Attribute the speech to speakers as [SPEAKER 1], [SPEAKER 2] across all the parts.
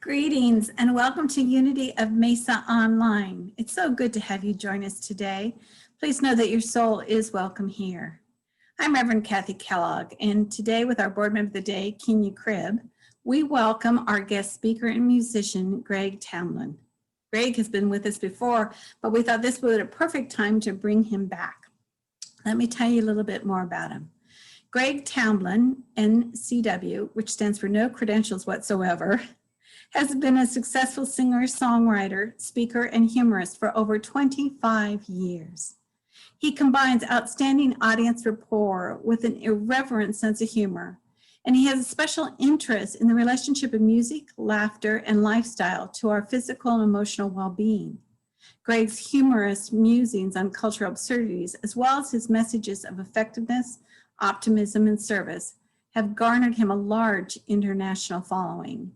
[SPEAKER 1] Greetings and welcome to Unity of Mesa Online. It's so good to have you join us today. Please know that your soul is welcome here. I'm Reverend Kathy Kellogg, and today with our board member of the day, Kenya Cribb, we welcome our guest speaker and musician, Greg Tamblyn. Greg has been with us before, but we thought this was a perfect time to bring him back. Let me tell you a little bit more about him. Greg Tamblyn, NCW, which stands for no credentials whatsoever, has been a successful singer, songwriter, speaker, and humorist for over 25 years. He combines outstanding audience rapport with an irreverent sense of humor, and he has a special interest in the relationship of music, laughter, and lifestyle to our physical and emotional well-being. Greg's humorous musings on cultural absurdities, as well as his messages of effectiveness, optimism, and service, have garnered him a large international following.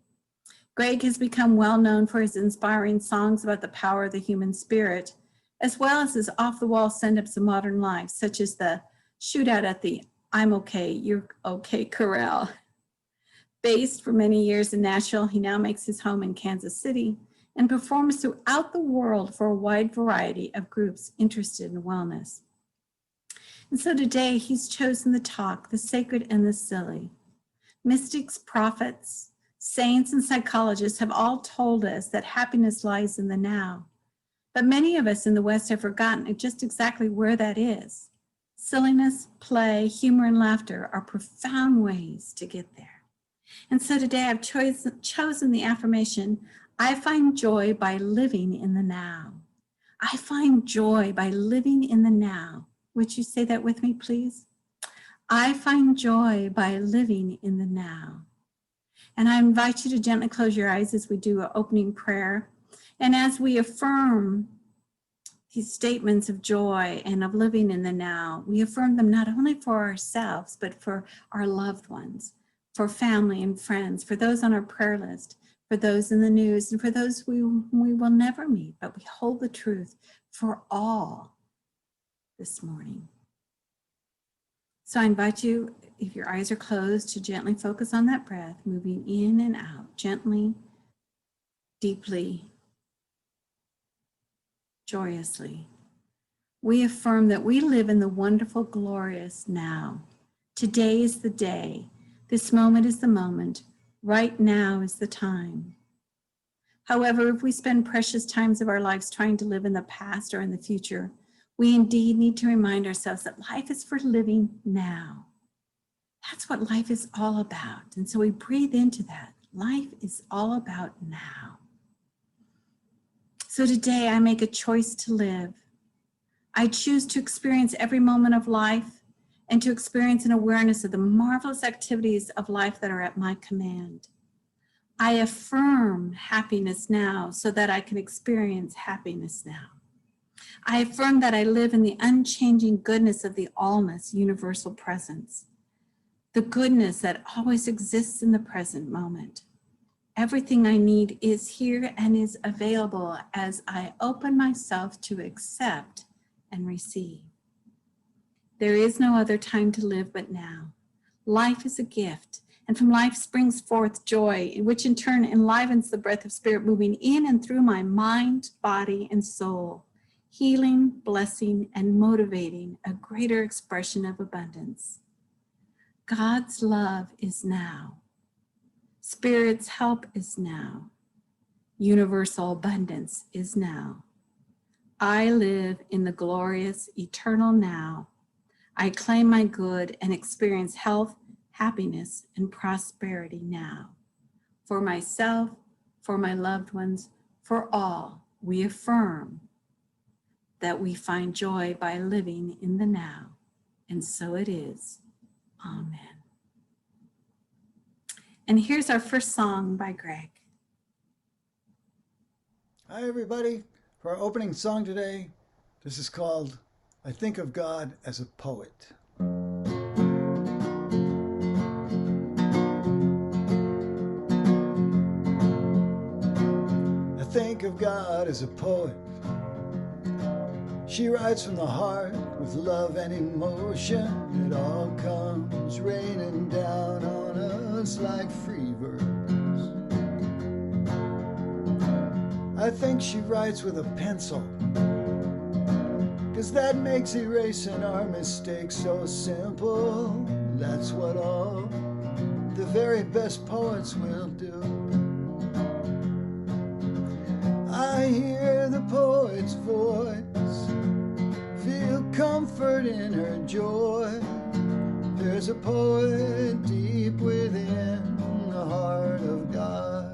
[SPEAKER 1] Greg has become well known for his inspiring songs about the power of the human spirit, as well as his off-the-wall send-ups of modern life, such as the shootout at the I'm okay, you're okay corral. Based for many years in Nashville, he now makes his home in Kansas City and performs throughout the world for a wide variety of groups interested in wellness. And so today he's chosen the talk, the sacred and the silly. Mystics, prophets, saints, and psychologists have all told us that happiness lies in the now. But many of us in the West have forgotten just exactly where that is. Silliness, play, humor, and laughter are profound ways to get there. And so today I've chosen the affirmation, I find joy by living in the now. I find joy by living in the now. Would you say that with me, please? I find joy by living in the now. And I invite you to gently close your eyes as we do an opening prayer. And as we affirm these statements of joy and of living in the now, we affirm them not only for ourselves, but for our loved ones, for family and friends, for those on our prayer list, for those in the news, and for those we will never meet, but we hold the truth for all this morning. So I invite you, if your eyes are closed, to gently focus on that breath, moving in and out, gently, deeply, joyously. We affirm that we live in the wonderful, glorious now. Today is the day. This moment is the moment. Right now is the time. However, if we spend precious times of our lives trying to live in the past or in the future, we indeed need to remind ourselves that life is for living now. That's what life is all about. And so we breathe into that. Life is all about now. So today I make a choice to live. I choose to experience every moment of life and to experience an awareness of the marvelous activities of life that are at my command. I affirm happiness now so that I can experience happiness now. I affirm that I live in the unchanging goodness of the allness, universal presence, the goodness that always exists in the present moment. Everything I need is here and is available as I open myself to accept and receive. There is no other time to live but now. Life is a gift, and from life springs forth joy, which in turn enlivens the breath of spirit moving in and through my mind, body, and soul, healing, blessing, and motivating a greater expression of abundance. God's love is now. Spirit's help is now. Universal abundance is now. I live in the glorious, eternal now. I claim my good and experience health, happiness, and prosperity now. For myself, for my loved ones, for all, we affirm that we find joy by living in the now. And so it is. Amen. And here's our first song by Greg.
[SPEAKER 2] Hi, everybody. For our opening song today, this is called I Think of God as a Poet. I think of God as a poet. She writes from the heart with love and emotion. It all comes raining down on us like free verse. I think she writes with a pencil, 'cause that makes erasing our mistakes so simple. That's what all the very best poets will do. I hear the poet's voice, feel comfort in her joy. There's a poet deep within the heart of God.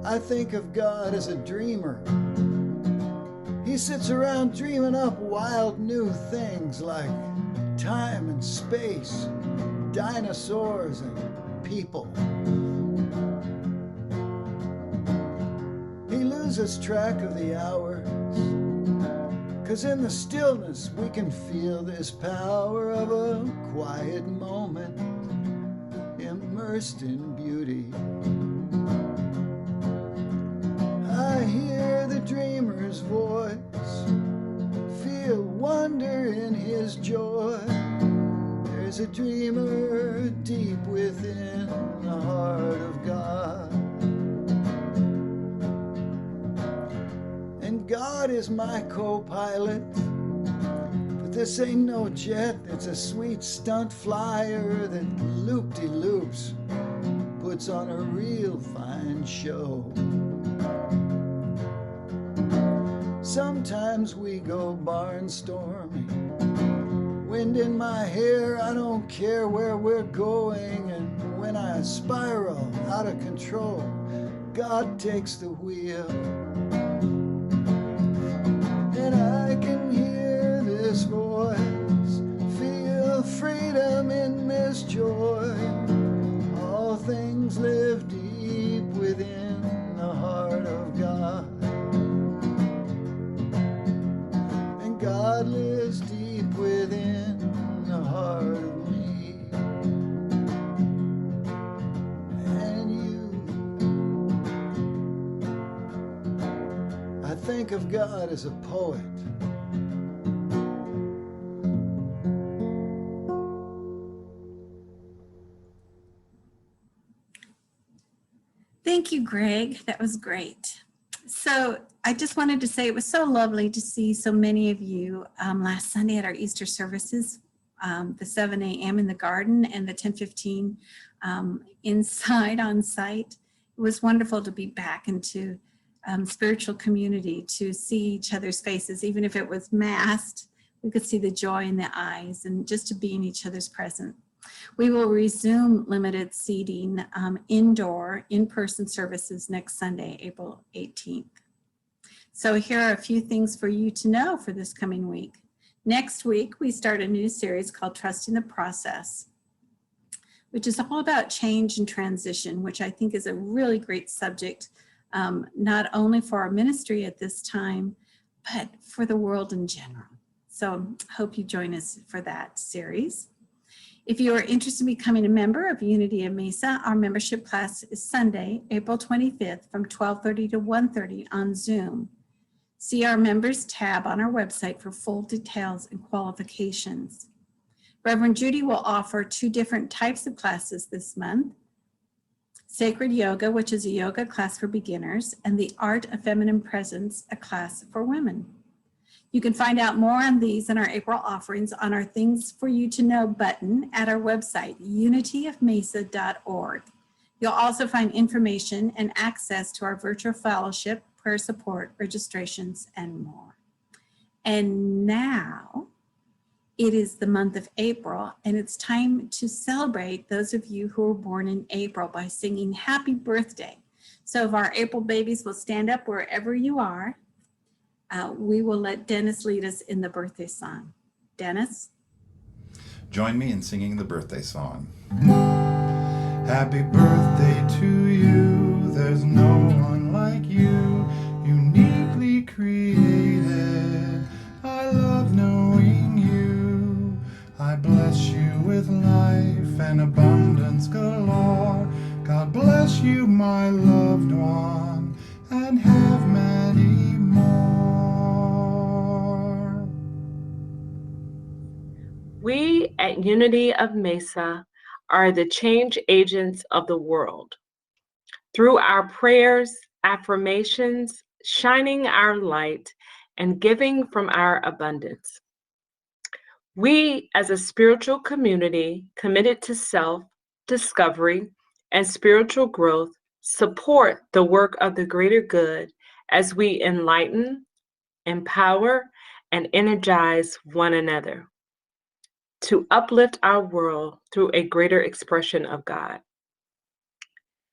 [SPEAKER 2] I think of God as a dreamer. He sits around dreaming up wild new things like time and space, dinosaurs and people. He loses track of the hours, 'cause in the stillness we can feel this power of a quiet moment immersed in beauty. I hear the dreamer's voice, feel wonder in his joy. There's a dreamer deep within the heart of God. And God is my co-pilot, but this ain't no jet, it's a sweet stunt flyer that loop-de-loops, puts on a real fine show. Sometimes we go barnstorming, wind in my hair, I don't care where we're going. And when I spiral out of control, God takes the wheel. And I can hear this voice, feel freedom in this joy. All things live deep within the heart of God. God lives deep within the heart of me and you. I think of God as a poet.
[SPEAKER 1] Thank you, Greg. That was great. So I just wanted to say it was so lovely to see so many of you last Sunday at our Easter services, the 7 a.m. in the garden and the 10:15 inside on site. It was wonderful to be back into spiritual community, to see each other's faces, even if it was masked. We could see the joy in the eyes and just to be in each other's presence. We will resume limited seating indoor, in-person services next Sunday, April 18th. So here are a few things for you to know for this coming week. Next week, we start a new series called Trusting the Process, which is all about change and transition, which I think is a really great subject, not only for our ministry at this time, but for the world in general. So hope you join us for that series. If you are interested in becoming a member of Unity of Mesa, our membership class is Sunday, April 25th from 12:30 to 1:30 on Zoom. See our members tab on our website for full details and qualifications. Reverend Judy will offer 2 different types of classes this month: Sacred Yoga, which is a yoga class for beginners, and the Art of Feminine Presence, a class for women. You can find out more on these and our April offerings on our Things for You to Know button at our website, unityofmesa.org. You'll also find information and access to our virtual fellowship, prayer support, registrations, and more. And now it is the month of April, and it's time to celebrate those of you who were born in April by singing happy birthday. So if our April babies will stand up wherever you are, we will let Dennis lead us in the birthday song. Dennis?
[SPEAKER 3] Join me in singing the birthday song. Happy birthday to you, there's no one like you, uniquely created. I love knowing you. I bless you with life and abundance galore. God bless you, my loved one, and have many more.
[SPEAKER 4] We at Unity of Mesa are the change agents of the world. through our prayers, affirmations, shining our light, and giving from our abundance. We, as a spiritual community committed to self-discovery and spiritual growth, support the work of the greater good as we enlighten, empower, and energize one another to uplift our world through a greater expression of God.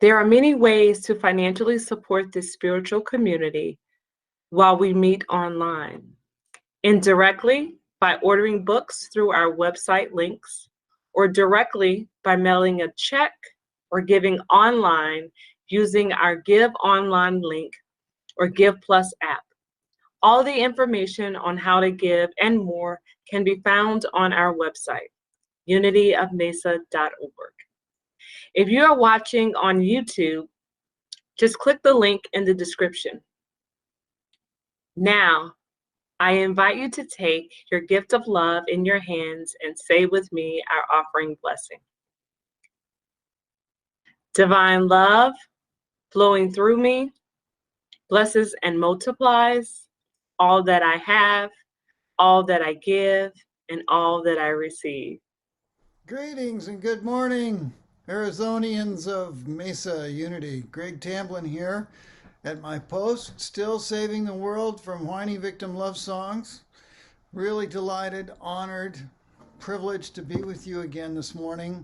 [SPEAKER 4] There are many ways to financially support this spiritual community while we meet online. Indirectly, by ordering books through our website links, or directly by mailing a check or giving online using our Give Online link or Give Plus app. All the information on how to give and more can be found on our website, unityofmesa.org. If you are watching on YouTube, just click the link in the description. Now, I invite you to take your gift of love in your hands and say with me our offering blessing. Divine love flowing through me blesses and multiplies all that I have, all that I give, and all that I receive.
[SPEAKER 2] Greetings and good morning, Arizonians of Mesa Unity. Greg Tamblyn here at my post, still saving the world from whiny victim love songs. Really delighted, honored, privileged to be with you again this morning.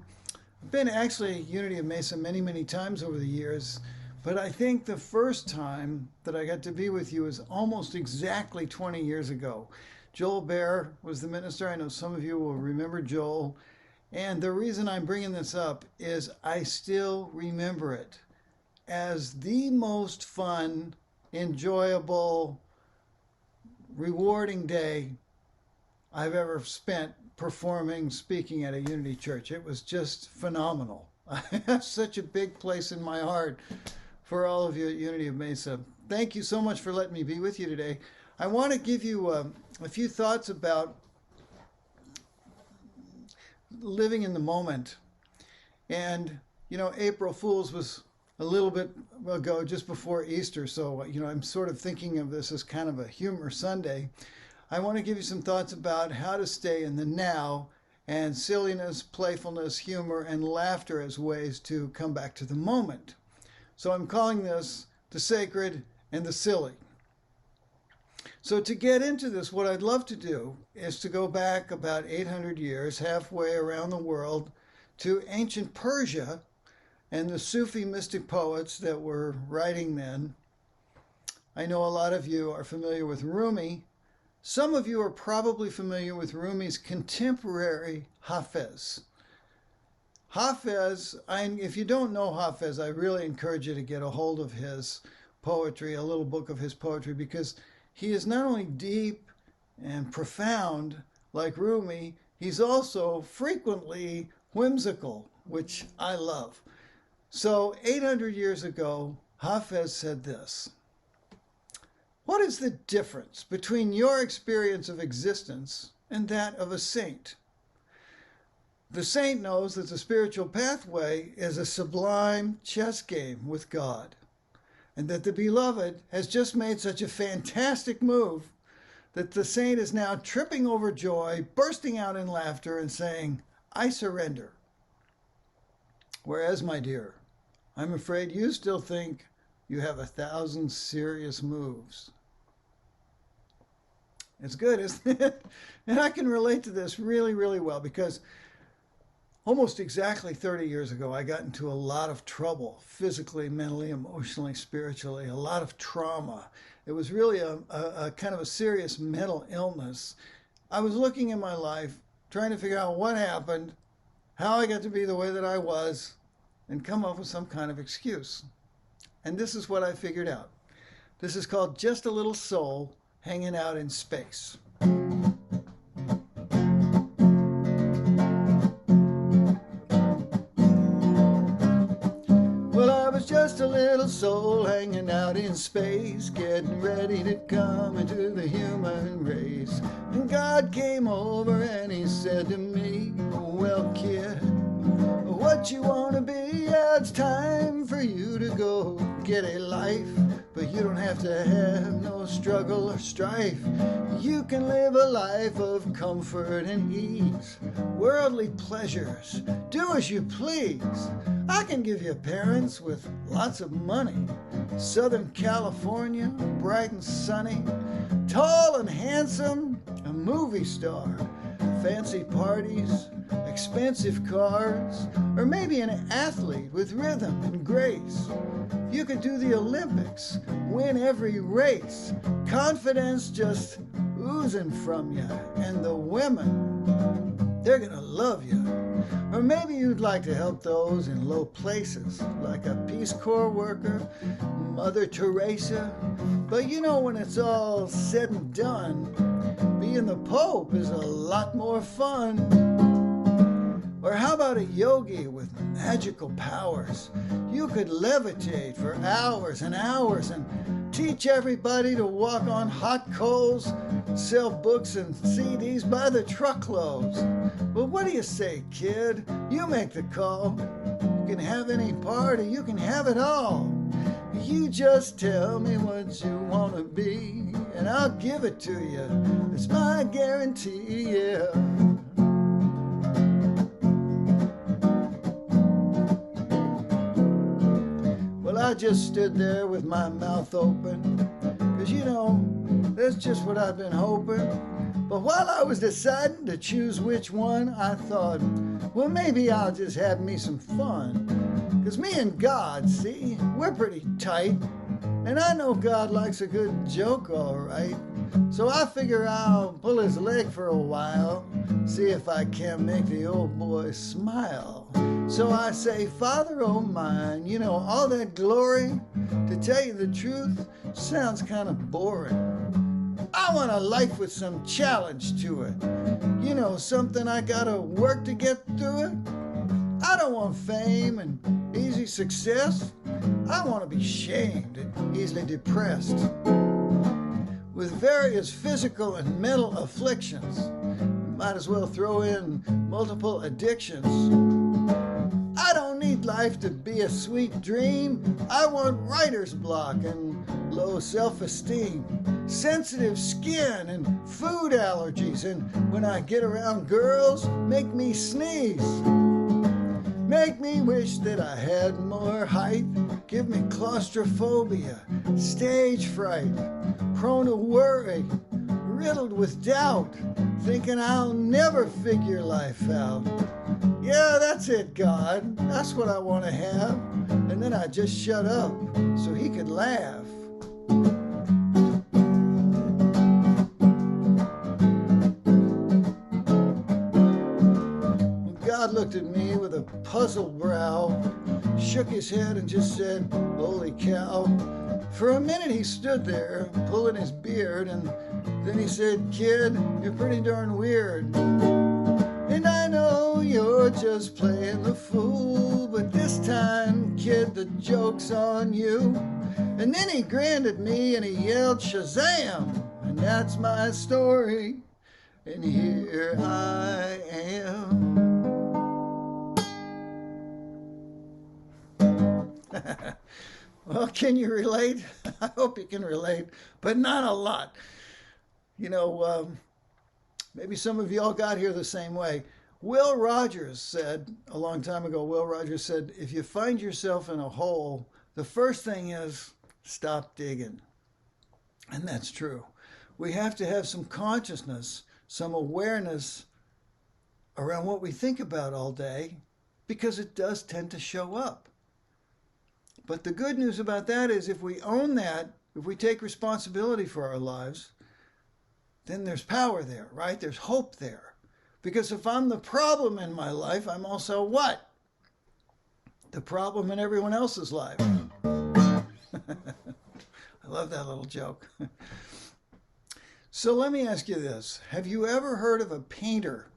[SPEAKER 2] I've been actually at Unity of Mesa many, many times over the years, but I think the first time that I got to be with you was almost exactly 20 years ago. Joel Bear was the minister. I know some of you will remember Joel. And the reason I'm bringing this up is I still remember it as the most fun, enjoyable, rewarding day I've ever spent performing, speaking at a Unity church. It was just phenomenal. I have such a big place in my heart for all of you at Unity of Mesa. Thank you so much for letting me be with you today. I want to give you a few thoughts about living in the moment. And, you know, April Fool's was a little bit ago, just before Easter. So, you know, I'm sort of thinking of this as kind of a humor Sunday. I want to give you some thoughts about how to stay in the now, and silliness, playfulness, humor, and laughter as ways to come back to the moment. So I'm calling this the sacred and the silly. So to get into this, what I'd love to do is to go back about 800 years, halfway around the world, to ancient Persia and the Sufi mystic poets that were writing then. I know a lot of you are familiar with Rumi. Some of you are probably familiar with Rumi's contemporary Hafez. Hafez, if you don't know Hafez, I really encourage you to get a hold of his poetry, a little book of his poetry, because he is not only deep and profound like Rumi, he's also frequently whimsical, which I love. So 800 years ago, Hafez said this: "What is the difference between your experience of existence and that of a saint? The saint knows that the spiritual pathway is a sublime chess game with God, and that the beloved has just made such a fantastic move that the saint is now tripping over joy, bursting out in laughter, and saying, 'I surrender.' Whereas, my dear, I'm afraid you still think you have 1,000 serious moves." It's good, isn't it? And I can relate to this really, really well, because almost exactly 30 years ago, I got into a lot of trouble, physically, mentally, emotionally, spiritually, a lot of trauma. It was really a kind of a serious mental illness. I was looking in my life, trying to figure out what happened, how I got to be the way that I was, and come up with some kind of excuse. And this is what I figured out. This is called just a little soul hanging out in space. Just a little soul hanging out in space, getting ready to come into the human race. And God came over and he said to me, "Well, kid, what you want to be? Yeah, it's time for you to go. get a life, but you don't have to have no struggle or strife. You can live a life of comfort and ease, worldly pleasures, do as you please. I can give you parents with lots of money, Southern California, bright and sunny, tall and handsome, a movie star, fancy parties, expensive cars, or maybe an athlete with rhythm and grace. You could do the Olympics, win every race, confidence just oozing from you, and the women, they're gonna love you. Or maybe you'd like to help those in low places, like a Peace Corps worker, Mother Teresa. But you know, when it's all said and done, being the Pope is a lot more fun. Or how about a yogi with magical powers? You could levitate for hours and hours and teach everybody to walk on hot coals, sell books and CDs by the truckloads. Well, what do you say, kid? You make the call. You can have any party, you can have it all. You just tell me what you want to be, and I'll give it to you. It's my guarantee, yeah. Well, I just stood there with my mouth open, 'cause you know, that's just what I've been hoping. But while I was deciding to choose which one, I thought, well, maybe I'll just have me some fun. 'Cause me and God, see, we're pretty tight. And I know God likes a good joke, all right. So I figure I'll pull his leg for a while, see if I can't make the old boy smile. So I say, Father, oh mine, you know, all that glory, to tell you the truth, sounds kind of boring. I want a life with some challenge to it. You know, something I gotta work to get through it. I don't want fame and easy success. I want to be shamed and easily depressed. With various physical and mental afflictions, might as well throw in multiple addictions. I don't need life to be a sweet dream. I want writer's block and low self-esteem, sensitive skin and food allergies, and when I get around girls, make me sneeze. Make me wish that I had more height, give me claustrophobia, stage fright, prone to worry, riddled with doubt, thinking I'll never figure life out. Yeah, that's it, God, that's what I want to have. And then I just shut up so he could laugh. God looked at me with a puzzled brow, shook his head and just said, holy cow. For a minute he stood there, pulling his beard, and then he said, kid, you're pretty darn weird. And I know you're just playing the fool, but this time, kid, the joke's on you. And then he grinned at me and he yelled, Shazam! And that's my story, and here I am. Well, can you relate? I hope you can relate, but not a lot. You know, maybe some of y'all got here the same way. Will Rogers said, a long time ago, Will Rogers said, if you find yourself in a hole, the first thing is stop digging. And that's true. We have to have some consciousness, some awareness around what we think about all day, because it does tend to show up. But the good news about that is if we own that, if we take responsibility for our lives, then there's power there, right? There's hope there. Because if I'm the problem in my life, I'm also what? The problem in everyone else's life. I love that little joke. So let me ask you this. Have you ever heard of a painter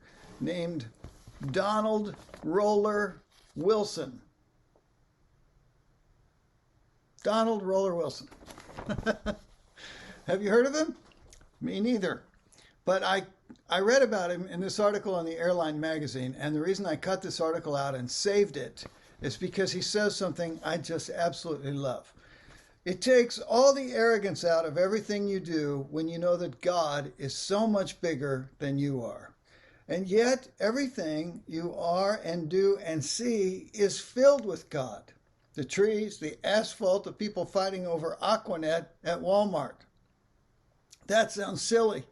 [SPEAKER 2] named Donald Roller Wilson? Donald Roller Wilson. Have you heard of him? Me neither. But I read about him in this article in the Airline magazine, and the reason I cut this article out and saved it is because he says something I just absolutely love. It takes all the arrogance out of everything you do when you know that God is so much bigger than you are. And yet, everything you are and do and see is filled with God. The trees, the asphalt, the people fighting over Aquanet at Walmart. That sounds silly,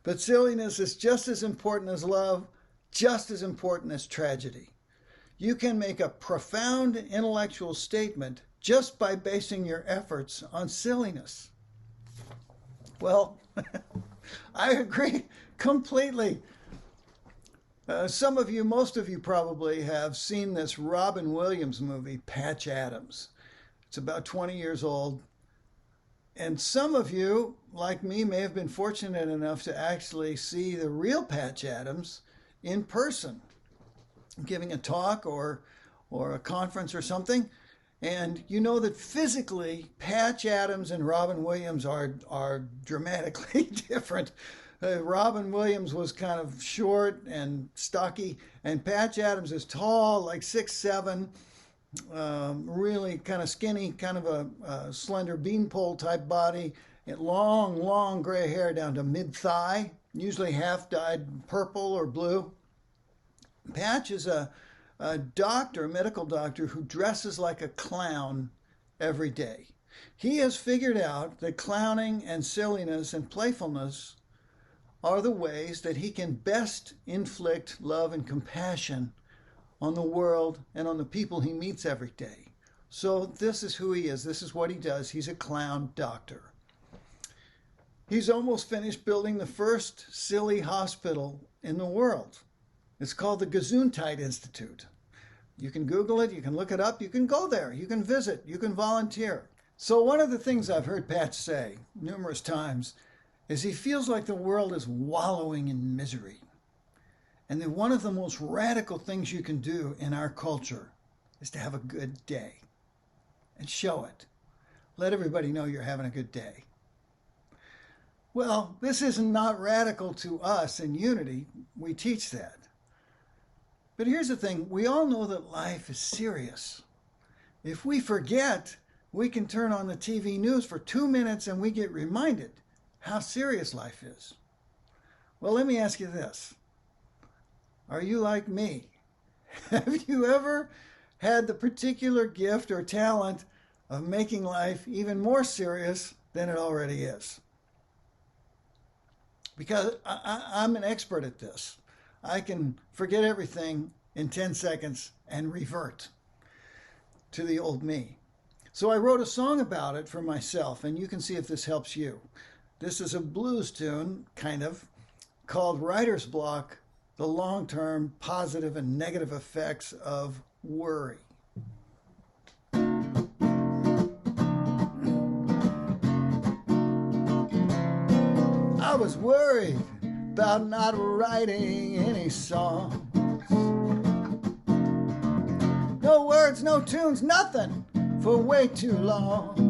[SPEAKER 2] but silliness is just as important as love, just as important as tragedy. You can make a profound intellectual statement just by basing your efforts on silliness. Well, I agree completely. Some of you, most of you probably have seen this Robin Williams movie, Patch Adams. It's about 20 years old. And some of you, like me, may have been fortunate enough to actually see the real Patch Adams in person, giving a talk or a conference or something. And you know that physically, Patch Adams and Robin Williams are dramatically different. Robin Williams was kind of short and stocky, and Patch Adams is tall, like 6'7", really kind of skinny, kind of a slender beanpole type body, and long gray hair down to mid-thigh, usually half dyed purple or blue. Patch is a doctor, a medical doctor, who dresses like a clown every day. He has figured out that clowning and silliness and playfulness are the ways that he can best inflict love and compassion on the world and on the people he meets every day. So this is who he is. This is what he does. He's a clown doctor. He's almost finished building the first silly hospital in the world. It's called the Gesundheit Institute. You can Google it, you can look it up, you can go there, you can visit, you can volunteer. So one of the things I've heard Patch say numerous times is he feels like the world is wallowing in misery. And that one of the most radical things you can do in our culture is to have a good day. And show it. Let everybody know you're having a good day. Well, this is not radical to us in Unity. We teach that. But here's the thing. We all know that life is serious. If we forget, we can turn on the TV news for 2 minutes and we get reminded how serious life is. Well, let me ask you this. Are you like me? Have you ever had the particular gift or talent of making life even more serious than it already is? Because I'm an expert at this. I can forget everything in 10 seconds and revert to the old me. So I wrote a song about it for myself, and you can see if this helps you. This is a blues tune, kind of, called Writer's Block, the long-term positive and negative effects of worry. I was worried about not writing any songs. No words, no tunes, nothing for way too long.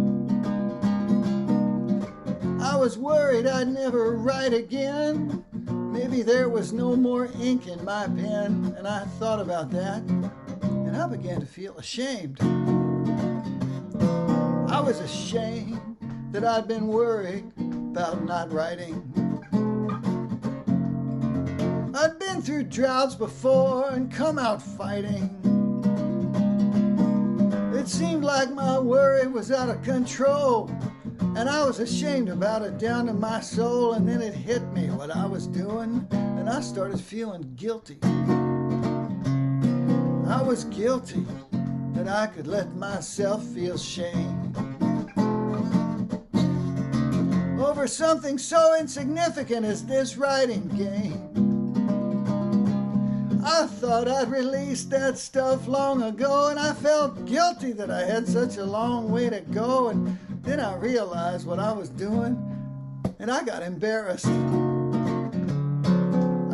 [SPEAKER 2] I was worried I'd never write again. Maybe there was no more ink in my pen, and I thought about that, and I began to feel ashamed. I was ashamed that I'd been worried about not writing. I'd been through droughts before and come out fighting. It seemed like my worry was out of control, and I was ashamed about it down to my soul. And then it hit me what I was doing, and I started feeling guilty. I was guilty that I could let myself feel shame over something so insignificant as this writing game. I thought I'd released that stuff long ago, and I felt guilty that I had such a long way to go. And then I realized what I was doing, and I got embarrassed.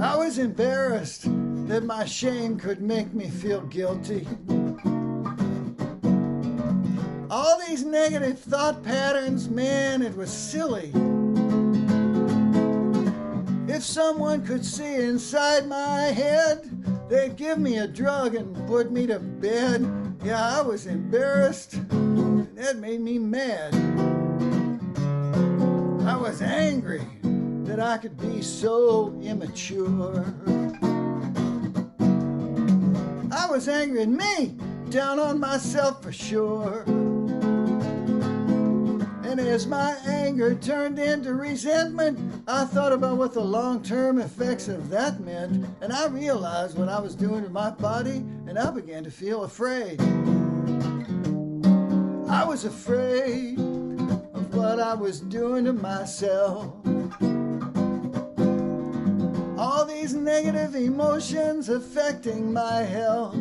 [SPEAKER 2] I was embarrassed that my shame could make me feel guilty. All these negative thought patterns, man, it was silly. If someone could see inside my head, they'd give me a drug and put me to bed. Yeah, I was embarrassed, and that made me mad. I was angry that I could be so immature. I was angry at me, down on myself for sure. And as my anger turned into resentment, I thought about what the long-term effects of that meant, and I realized what I was doing to my body, and I began to feel afraid. I was afraid of what I was doing to myself. All these negative emotions affecting my health.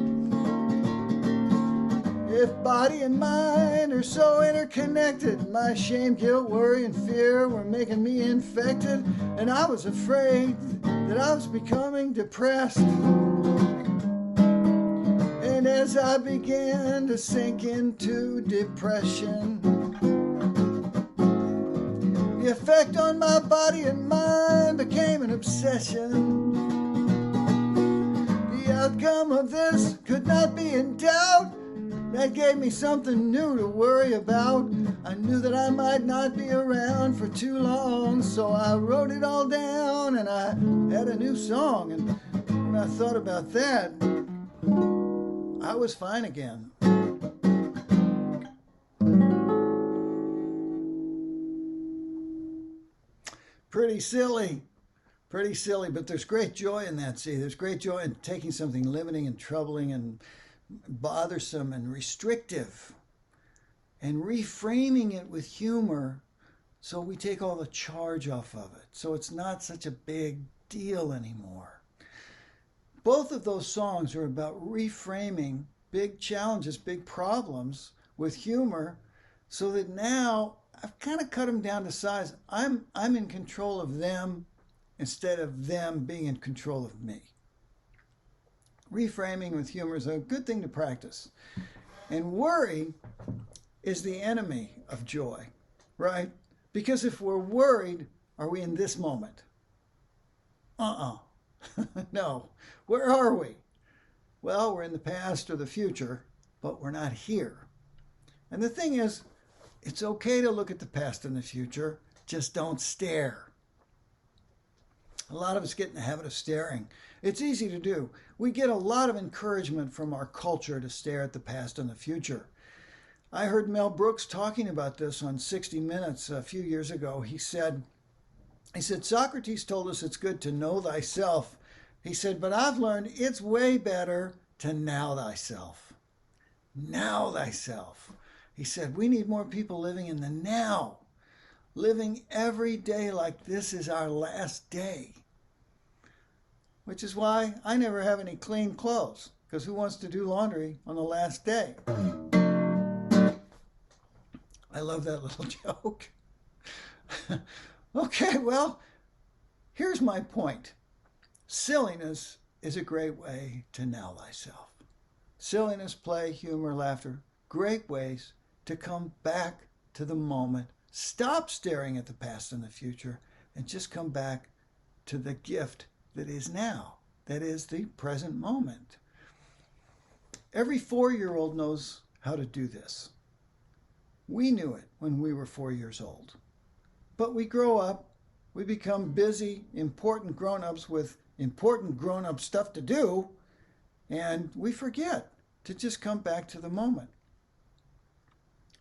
[SPEAKER 2] If body and mind are so interconnected, my shame, guilt, worry, and fear were making me infected, and I was afraid that I was becoming depressed. And as I began to sink into depression, the effect on my body and mind became an obsession. The outcome of this could not be in doubt. That gave me something new to worry about. I knew that I might not be around for too long, so I wrote it all down and I had a new song. And when I thought about that, I was fine again. Pretty silly, but there's great joy in that. See, there's great joy in taking something limiting and troubling and bothersome and restrictive and reframing it with humor so we take all the charge off of it, so it's not such a big deal anymore. Both of those songs are about reframing big challenges, big problems with humor, so that now I've kind of cut them down to size. I'm in control of them instead of them being in control of me. Reframing with humor is a good thing to practice. And worry is the enemy of joy, right? Because if we're worried, are we in this moment? No. Where are we? Well, we're in the past or the future, but we're not here. And the thing is, it's okay to look at the past and the future, just don't stare. A lot of us get in the habit of staring. It's easy to do. We get a lot of encouragement from our culture to stare at the past and the future. I heard Mel Brooks talking about this on 60 Minutes a few years ago. He said, Socrates told us it's good to know thyself. He said, but I've learned it's way better to now thyself. Now thyself. He said, we need more people living in the now, living every day like this is our last day. Which is why I never have any clean clothes, because who wants to do laundry on the last day? I love that little joke. Okay, well, here's my point. Silliness is a great way to now thyself. Silliness, play, humor, laughter, great ways to come back to the moment. Stop staring at the past and the future and just come back to the gift that is now, that is the present moment. Every 4-year-old knows how to do this. We knew it when we were 4 years old. But we grow up, we become busy, important grown-ups with important grown-up stuff to do, and we forget to just come back to the moment.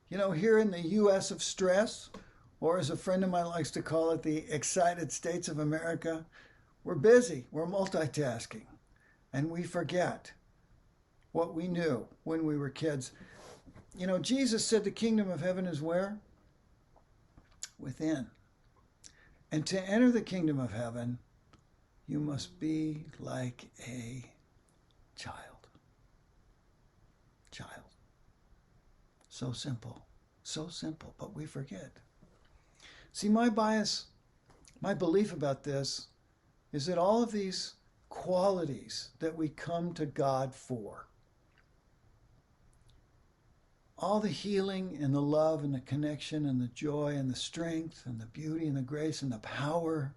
[SPEAKER 2] You know, here in the U.S. of stress, or as a friend of mine likes to call it, the excited states of America, we're busy, we're multitasking, and we forget what we knew when we were kids. You know, Jesus said the kingdom of heaven is where? Within. And to enter the kingdom of heaven, you must be like a child. Child. So simple, but we forget. See, my bias, my belief about this is that all of these qualities that we come to God for, all the healing and the love and the connection and the joy and the strength and the beauty and the grace and the power,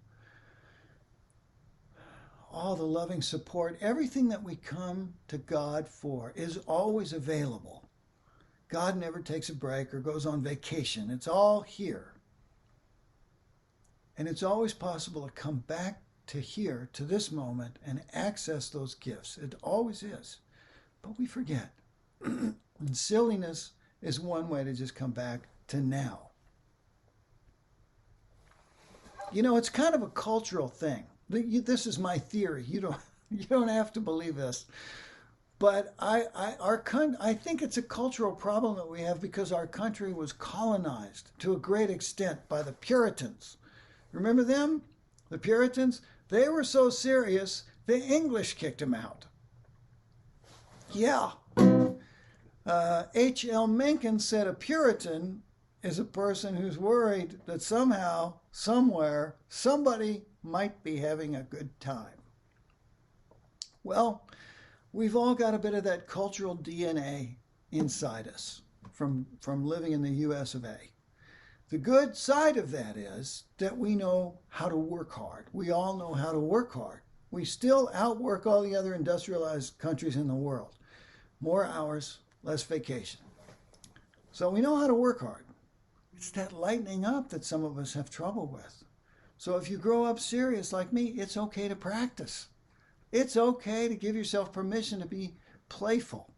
[SPEAKER 2] all the loving support, everything that we come to God for is always available God never takes a break or goes on vacation. It's all here. And it's always possible to come back to here, to this moment, and access those gifts. It always is. But we forget. And silliness is one way to just come back to now. You know, it's kind of a cultural thing. This is my theory. You don't have to believe this. But I think it's a cultural problem that we have because our country was colonized to a great extent by the Puritans. Remember them? The Puritans? They were so serious, the English kicked them out. Yeah. H.L. Mencken said a Puritan is a person who's worried that somehow, somewhere, somebody might be having a good time. Well, we've all got a bit of that cultural DNA inside us from living in the US of A. The good side of that is that we know how to work hard. We all know how to work hard. We still outwork all the other industrialized countries in the world. More hours, less vacation. So we know how to work hard. It's that lightening up that some of us have trouble with. So if you grow up serious like me, it's okay to practice. It's okay to give yourself permission to be playful.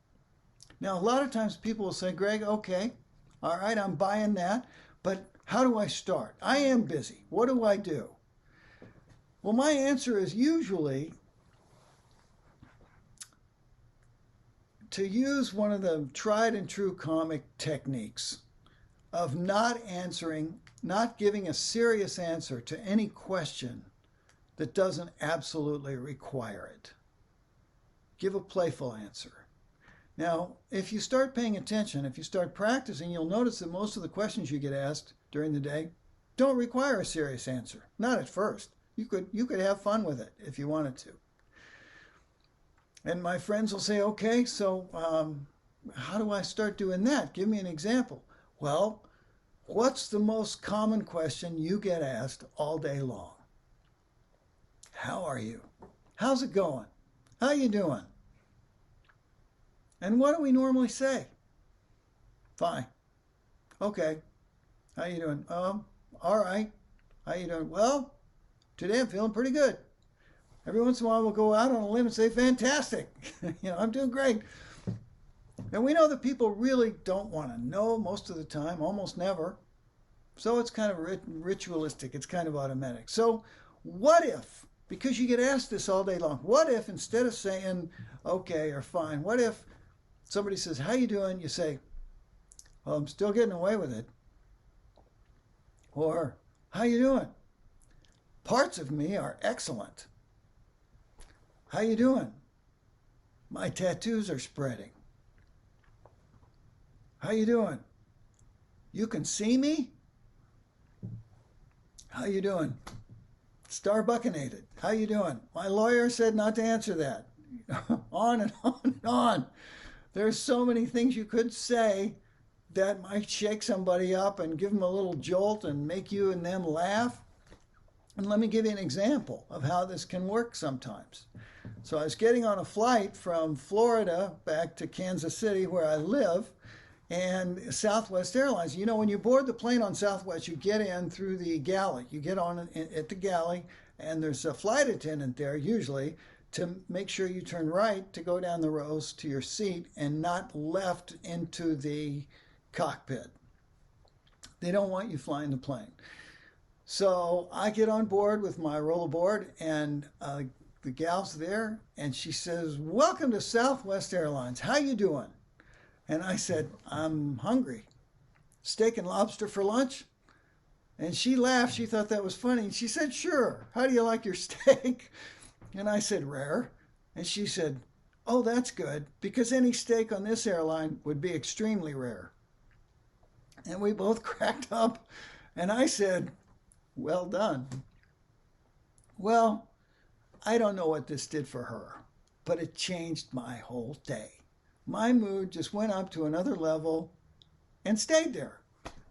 [SPEAKER 2] Now, a lot of times people will say, Greg, okay, all right, I'm buying that, but how do I start? I am busy. What do I do? Well, my answer is usually to use one of the tried and true comic techniques of not giving a serious answer to any question that doesn't absolutely require it. Give a playful answer. Now, if you start paying attention, if you start practicing, you'll notice that most of the questions you get asked during the day don't require a serious answer. Not at first. You could have fun with it if you wanted to. And my friends will say, okay, so how do I start doing that? Give me an example. Well, what's the most common question you get asked all day long? How are you? How's it going? How you doing? And what do we normally say? Fine. Okay. How you doing? All right. How you doing? Well, today I'm feeling pretty good. Every once in a while we'll go out on a limb and say, fantastic. I'm doing great. And we know that people really don't want to know most of the time, almost never. So it's kind of ritualistic. It's kind of automatic. So what if, because you get asked this all day long, what if instead of saying okay or fine, what if somebody says, how you doing? You say, well, I'm still getting away with it. Or, how you doing? Parts of me are excellent. How you doing? My tattoos are spreading. How you doing? You can see me? How you doing? Starbuckinated. How you doing? My lawyer said not to answer that. On and on and on. There's so many things you could say that might shake somebody up and give them a little jolt and make you and them laugh. And let me give you an example of how this can work sometimes. So I was getting on a flight from Florida back to Kansas City, where I live, and Southwest Airlines. You know, when you board the plane on Southwest, you get in through the galley. You get on at the galley, and there's a flight attendant there, usually, to make sure you turn right to go down the rows to your seat and not left into the cockpit. They don't want you flying the plane. So I get on board with my rollerboard, and the gal's there, and she says, welcome to Southwest Airlines. How you doing? And I said, I'm hungry. Steak and lobster for lunch? And she laughed. She thought that was funny. And she said, sure. How do you like your steak? And I said, rare. And she said, oh, that's good, because any steak on this airline would be extremely rare. And we both cracked up. And I said, well done. Well, I don't know what this did for her, but it changed my whole day. My mood just went up to another level and stayed there.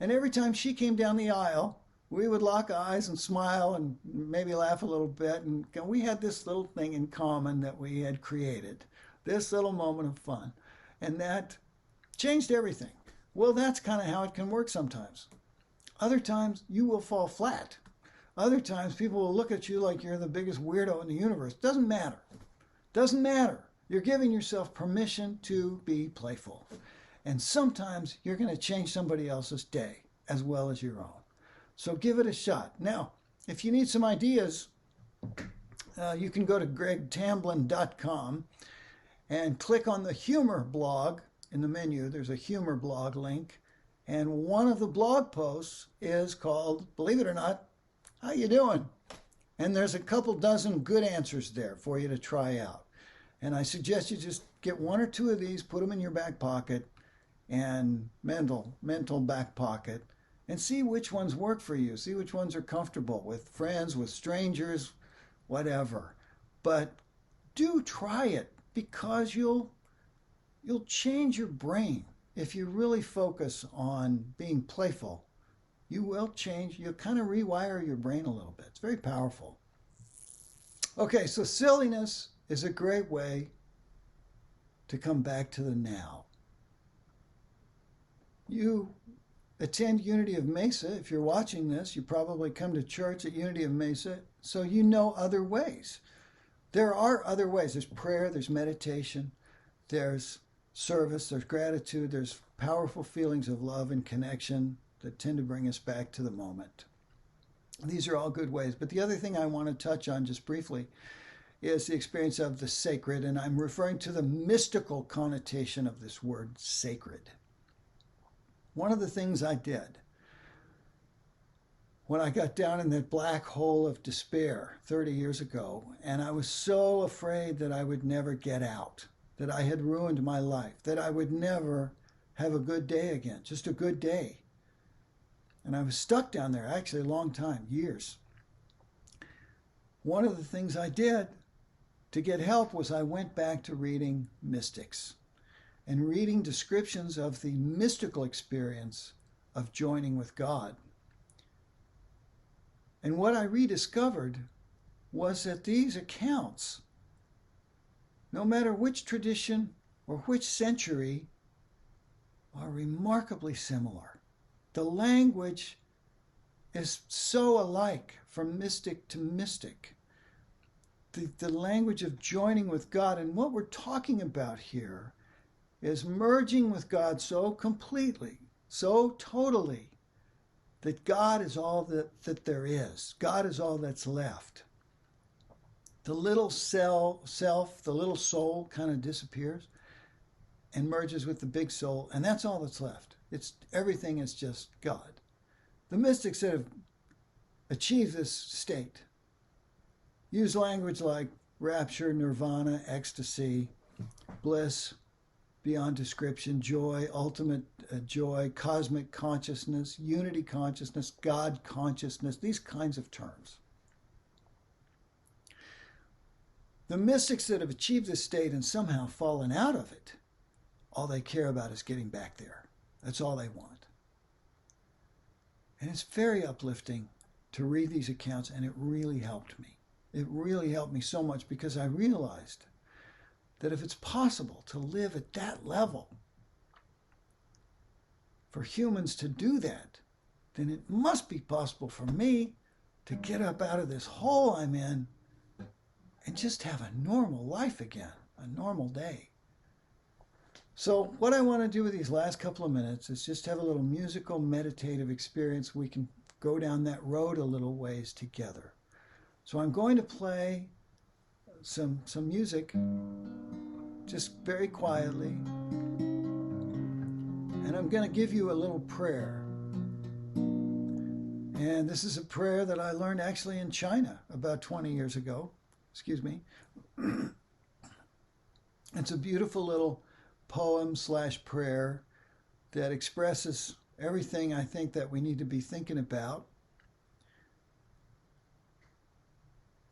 [SPEAKER 2] And every time she came down the aisle, we would lock eyes and smile and maybe laugh a little bit. And we had this little thing in common that we had created, this little moment of fun. And that changed everything. Well, that's kind of how it can work sometimes. Other times you will fall flat. Other times people will look at you like you're the biggest weirdo in the universe. Doesn't matter. Doesn't matter. You're giving yourself permission to be playful. And sometimes you're going to change somebody else's day as well as your own. So give it a shot. Now, if you need some ideas, you can go to gregtamblyn.com and click on the humor blog in the menu. There's a humor blog link. And one of the blog posts is called, believe it or not, How You Doing? And there's a couple dozen good answers there for you to try out. And I suggest you just get one or two of these, put them in your back pocket and mental back pocket, and see which ones work for you. See which ones are comfortable with friends, with strangers, whatever. But do try it, because you'll change your brain. If you really focus on being playful, you will change. You'll kind of rewire your brain a little bit. It's very powerful. Okay, so silliness is a great way to come back to the now. You attend Unity of Mesa. If you're watching this, you probably come to church at Unity of Mesa, so you know other ways. There are other ways. There's prayer, there's meditation, there's service, there's gratitude, there's powerful feelings of love and connection that tend to bring us back to the moment. These are all good ways. But the other thing I want to touch on just briefly is the experience of the sacred, and I'm referring to the mystical connotation of this word sacred. One of the things I did when I got down in that black hole of despair 30 years ago, and I was so afraid that I would never get out, that I had ruined my life, that I would never have a good day again, just a good day. And I was stuck down there actually a long time, years. One of the things I did to get help was I went back to reading mystics and reading descriptions of the mystical experience of joining with God. And what I rediscovered was that these accounts, no matter which tradition or which century, are remarkably similar. The language is so alike from mystic to mystic. The language of joining with God. And what we're talking about here is merging with God so completely, so totally, that God is all that there is. God is all that's left. The little self, the little soul kind of disappears and merges with the big soul, and that's all that's left. Everything is just God. The mystics that have achieved this state use language like rapture, nirvana, ecstasy, bliss, beyond description, joy, ultimate joy, cosmic consciousness, unity consciousness, God consciousness, these kinds of terms. The mystics that have achieved this state and somehow fallen out of it, all they care about is getting back there. That's all they want. And it's very uplifting to read these accounts, and it really helped me. It really helped me so much, because I realized that if it's possible to live at that level, for humans to do that, then it must be possible for me to get up out of this hole I'm in and just have a normal life again, a normal day. So what I want to do with these last couple of minutes is just have a little musical meditative experience. We can go down that road a little ways together. So I'm going to play some music just very quietly, and I'm going to give you a little prayer. And this is a prayer that I learned actually in China about 20 years ago. Excuse me. It's a beautiful little poem/prayer that expresses everything I think that we need to be thinking about.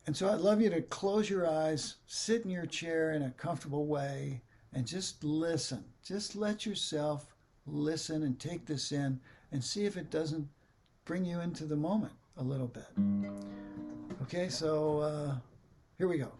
[SPEAKER 2] And so I'd love you to close your eyes, sit in your chair in a comfortable way, and just listen. Just let yourself listen and take this in and see if it doesn't bring you into the moment a little bit. Okay, so here we go.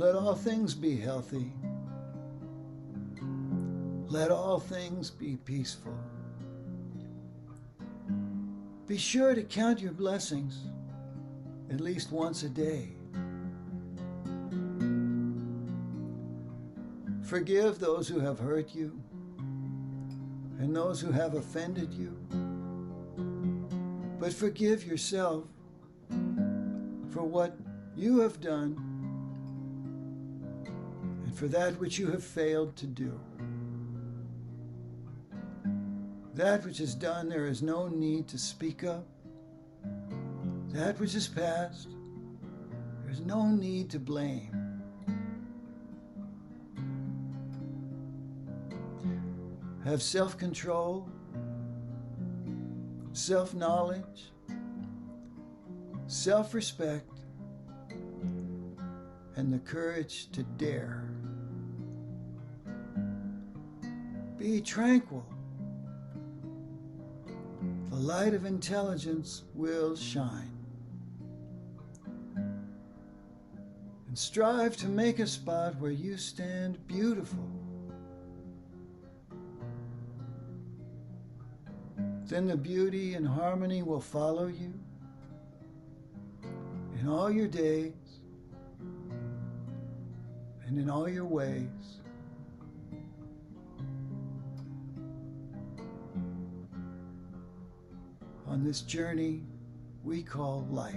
[SPEAKER 2] Let all things be healthy. Let all things be peaceful. Be sure to count your blessings at least once a day. Forgive those who have hurt you and those who have offended you. But forgive yourself for what you have done and for that which you have failed to do. That which is done, there is no need to speak of. That which is past, there is no need to blame. Have self-control, self-knowledge, self-respect, and the courage to dare. Be tranquil. The light of intelligence will shine. And strive to make a spot where you stand beautiful. Then the beauty and harmony will follow you in all your days and in all your ways. On this journey we call life.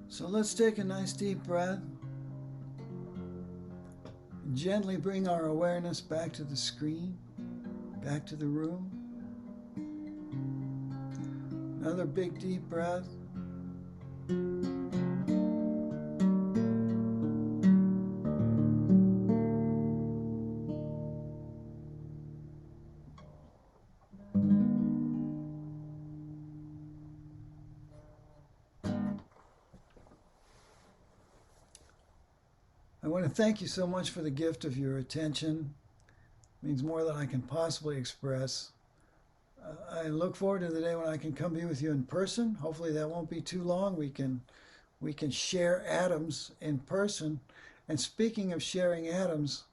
[SPEAKER 2] So let's take a nice deep breath and gently bring our awareness back to the screen, back to the room. Another big deep breath. I want to thank you so much for the gift of your attention. It means more than I can possibly express. I look forward to the day when I can come be with you in person. Hopefully that won't be too long. We can share atoms in person. And speaking of sharing atoms,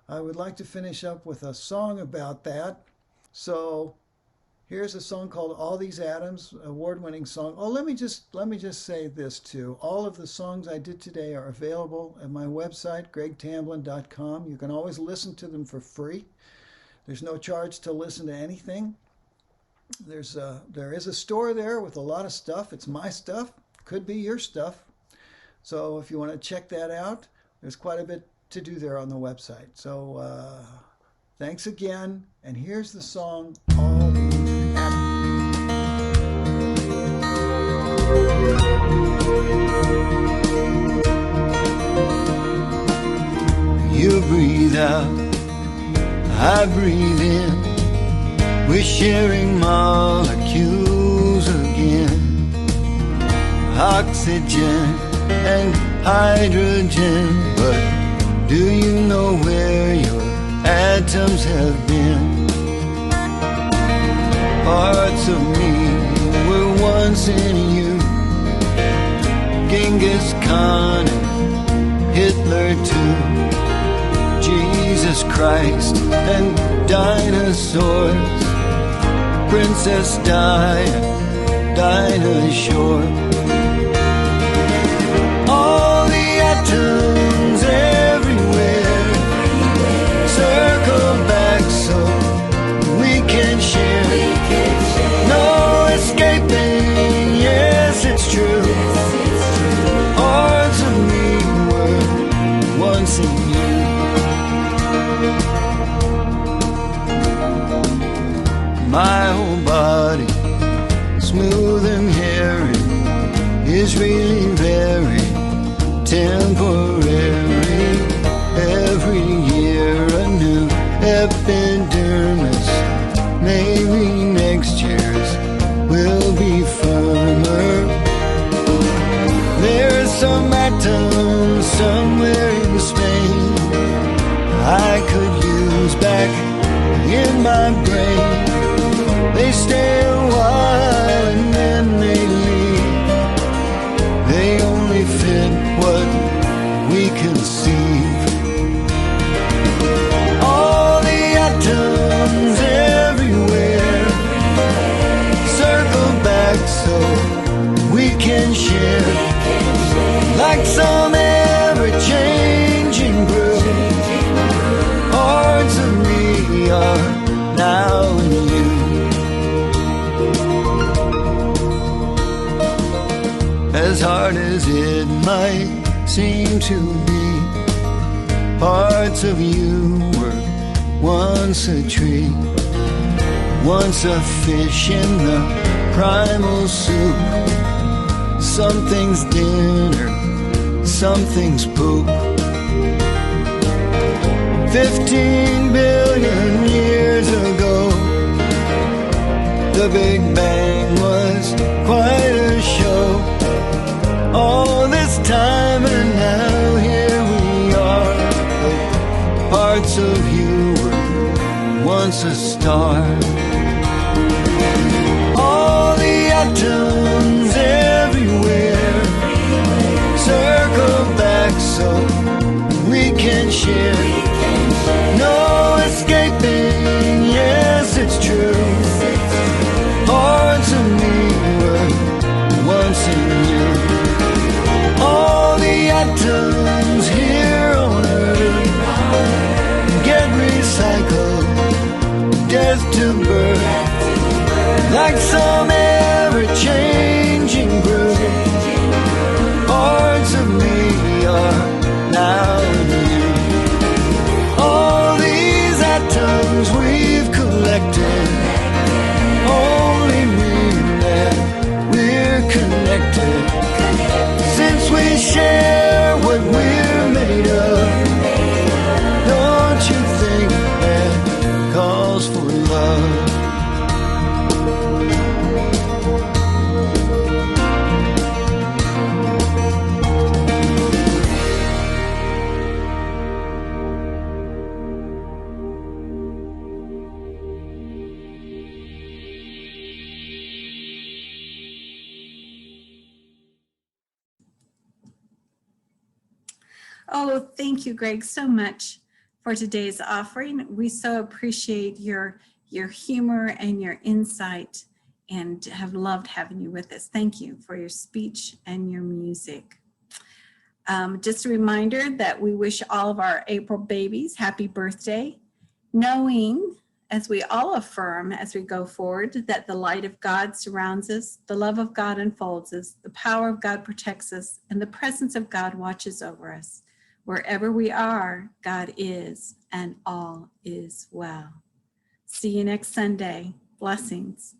[SPEAKER 2] I would like to finish up with a song about that. So here's a song called All These Atoms, award-winning song. Oh, let me just say this too. All of the songs I did today are available at my website, gregtamblyn.com. You can always listen to them for free. There's no charge to listen to anything. There is a store there with a lot of stuff. It's my stuff. Could be your stuff. So if you want to check that out, there's quite a bit to do there on the website. So thanks again. And here's the song, All These Atoms. You breathe out, I breathe in. We're sharing molecules again. Oxygen and hydrogen. But do you know where your atoms have been? Parts of me were once in you. Genghis Khan and Hitler too. Jesus Christ and dinosaurs. Princess Di, Dinah Shore. All the atoms everywhere circle back so we can share. No escaping, yes it's true. Parts of me were once in you. My whole body, smooth and hairy, is really very temporary. Every year a new epidermis. Maybe next year's will be firmer. atoms somewhere in Spain I could use back in my brain. They stay a while and then they leave. They only fit what we conceive. All the atoms everywhere circle back so we can share, like some ever-changing brew. Parts of me are now in you. As hard as it might seem to be, parts of you were once a tree, once a fish in the primal soup. Something's dinner, something's poop. 15 billion years ago, the Big Bang was quite a show. All this time and now here we are. Parts of you were once a star. All the atoms everywhere circle back so we can share. No escaping, yes it's true. Parts of me were once in you. All the atoms here on earth get recycled, death to birth, like some ever-changing brew. Parts of me are now in you. All these atoms we've collected only mean that we're connected. Since we share what we're made of, don't you think that calls for love?
[SPEAKER 1] Oh, thank you, Greg, so much for today's offering. We so appreciate your humor and your insight and have loved having you with us. Thank you for your speech and your music. Just a reminder that we wish all of our April babies happy birthday, knowing, as we all affirm as we go forward, that the light of God surrounds us, the love of God enfolds us, the power of God protects us, and the presence of God watches over us. Wherever we are, God is, and all is well. See you next Sunday. Blessings.